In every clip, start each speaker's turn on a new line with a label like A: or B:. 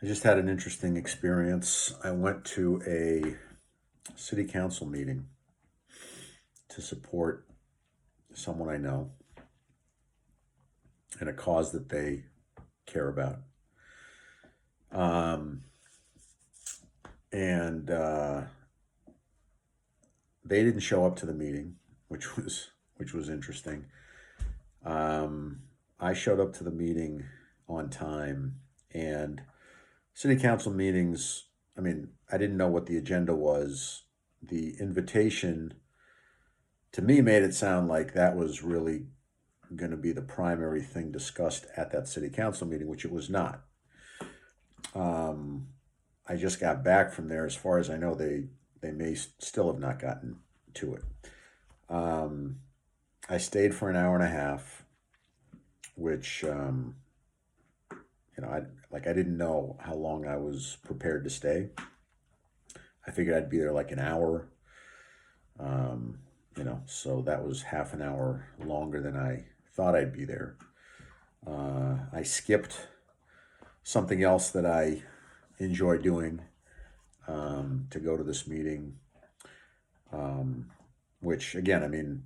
A: I just had an interesting experience. I went to a city council meeting to support someone I know and a cause that they care about. Um, and they didn't show up to the meeting, which was interesting. Um, I showed up to the meeting on time, and city council meetings. I mean, I didn't know what the agenda was. The invitation to me made it sound like that was really going to be the primary thing discussed at that city council meeting, which it was not. Um, I just got back from there. As far as I know, they may still have not gotten to it. Um, I stayed for an hour and a half, which I didn't know how long I was prepared to stay. I figured I'd be there like an hour. Um, so that was half an hour longer than I thought I'd be there. I skipped something else that I enjoy doing to go to this meeting, um, which again, I mean,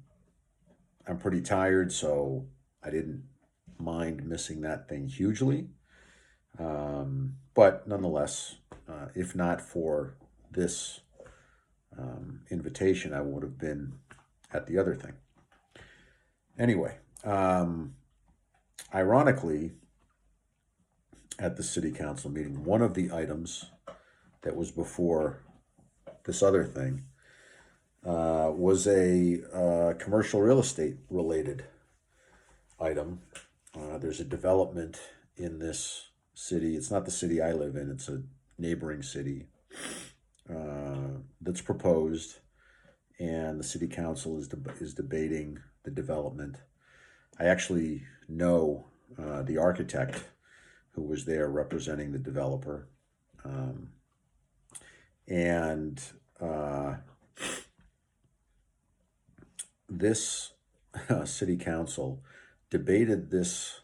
A: I'm pretty tired, so I didn't mind missing that thing hugely. But nonetheless, if not for this invitation, I would have been at the other thing. Anyway, ironically, at the city council meeting, one of the items that was before this other thing was a commercial real estate related item. There's a development in this city. It's not the city I live in, it's a neighboring city that's proposed, and the city council is debating the development. I actually know the architect who was there representing the developer. Um, and this city council debated this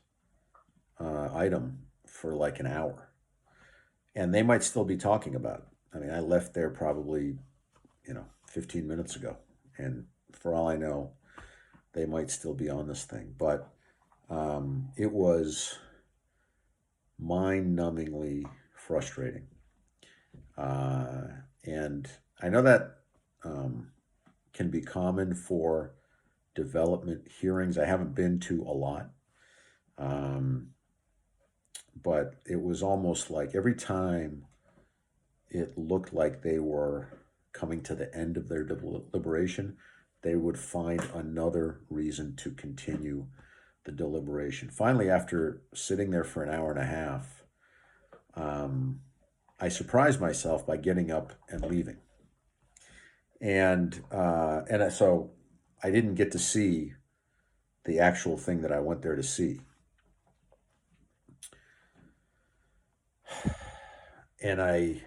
A: item for like an hour, and they might still be talking about it. I mean, I left there probably 15 minutes ago, and for all I know, they might still be on this thing. But it was mind-numbingly frustrating, and I know that um, can be common for development hearings. I haven't been to a lot, um, but it was almost like every time it looked like they were coming to the end of their deliberation, they would find another reason to continue the deliberation. Finally, after sitting there for an hour and a half, I surprised myself by getting up and leaving. So I didn't get to see the actual thing that I went there to see. And I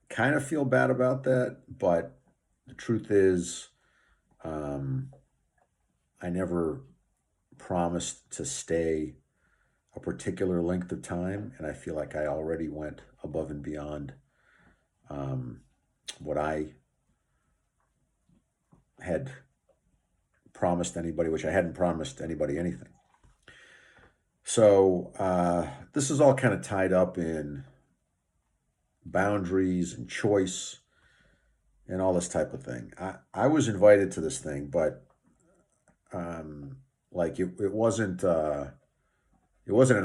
A: kind of feel bad about that, but the truth is, um, I never promised to stay a particular length of time, and I feel like I already went above and beyond what I had promised anybody, which I hadn't promised anybody anything. So this is all kind of tied up in boundaries and choice and all this type of thing. I was invited to this thing, but like it wasn't an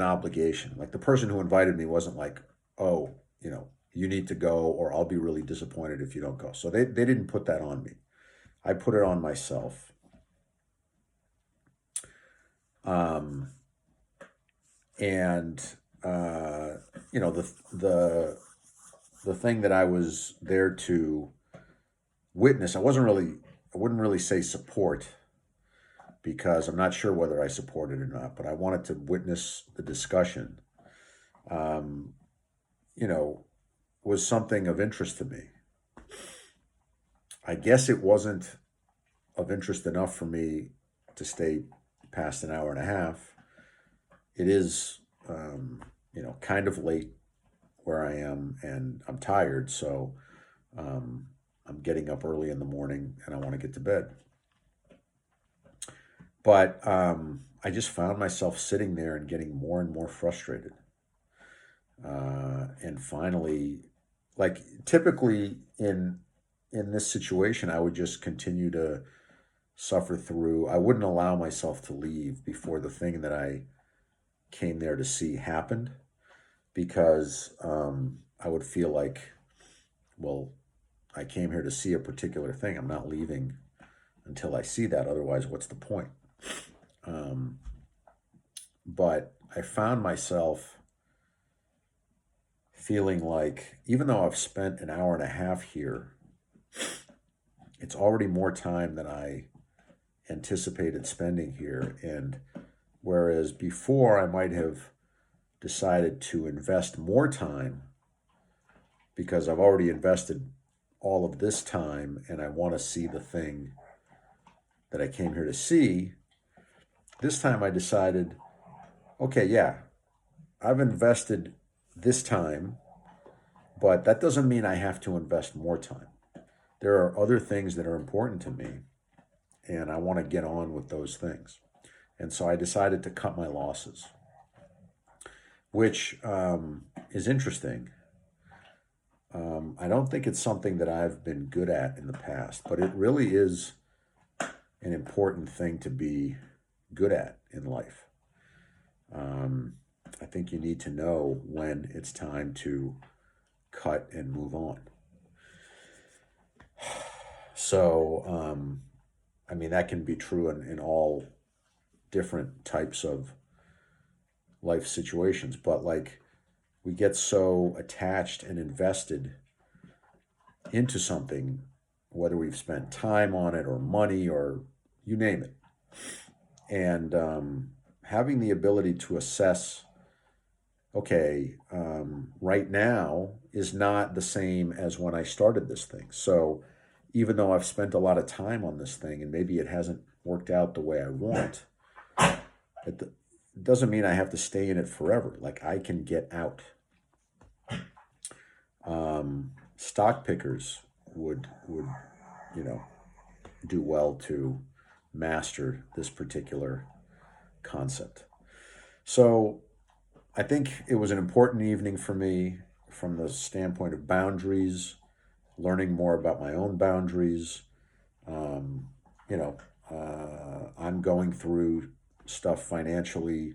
A: obligation. Like the person who invited me wasn't like, oh, you need to go, or I'll be really disappointed if you don't go. So they didn't put that on me. I put it on myself. Um, and the thing that I was there to witness, I wouldn't really say support, because I'm not sure whether I supported it or not, but I wanted to witness the discussion. Um, you know, was something of interest to me. I guess it wasn't of interest enough for me to stay past an hour and a half. It is, kind of late. where I am, and I'm tired, so um, I'm getting up early in the morning and I want to get to bed. But I just found myself sitting there and getting more and more frustrated. And finally, like typically in this situation, I would just continue to suffer through. I wouldn't allow myself to leave before the thing that I came there to see happened, because I would feel like, well, I came here to see a particular thing. I'm not leaving until I see that. Otherwise, what's the point? Um, but I found myself feeling like, even though I've spent an hour and a half here, it's already more time than I anticipated spending here. And whereas before I might have decided to invest more time because I've already invested all of this time and I want to see the thing that I came here to see, this time I decided, okay, yeah, I've invested this time, but that doesn't mean I have to invest more time. There are other things that are important to me, and I want to get on with those things. And so I decided to cut my losses, which is interesting. I don't think it's something that I've been good at in the past, but it really is an important thing to be good at in life. I think you need to know when it's time to cut and move on. So, I mean, that can be true in all different types of life situations, but like we get so attached and invested into something, whether we've spent time on it or money or you name it. And having the ability to assess, okay, right now is not the same as when I started this thing. So even though I've spent a lot of time on this thing and maybe it hasn't worked out the way I want, it doesn't mean I have to stay in it forever. Like I can get out. Stock pickers would do well to master this particular concept. So I think it was an important evening for me from the standpoint of boundaries, learning more about my own boundaries. Um, I'm going through stuff financially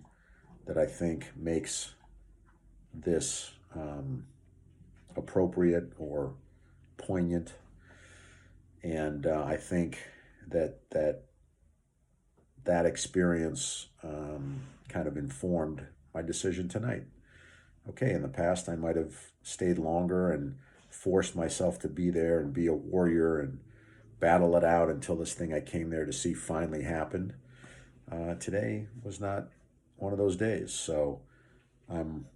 A: that I think makes this appropriate or poignant, and I think that experience kind of informed my decision tonight. Okay, in the past I might have stayed longer and forced myself to be there and be a warrior and battle it out until this thing I came there to see finally happened. Today was not one of those days, so I'm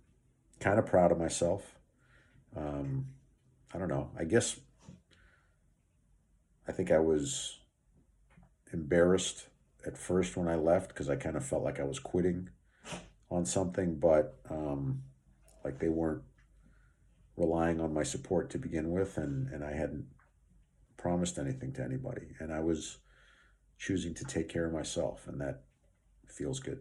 A: kind of proud of myself. I don't know. I think I was embarrassed at first when I left because I kind of felt like I was quitting on something, but like they weren't relying on my support to begin with, and I hadn't promised anything to anybody, and I was choosing to take care of myself, and that feels good.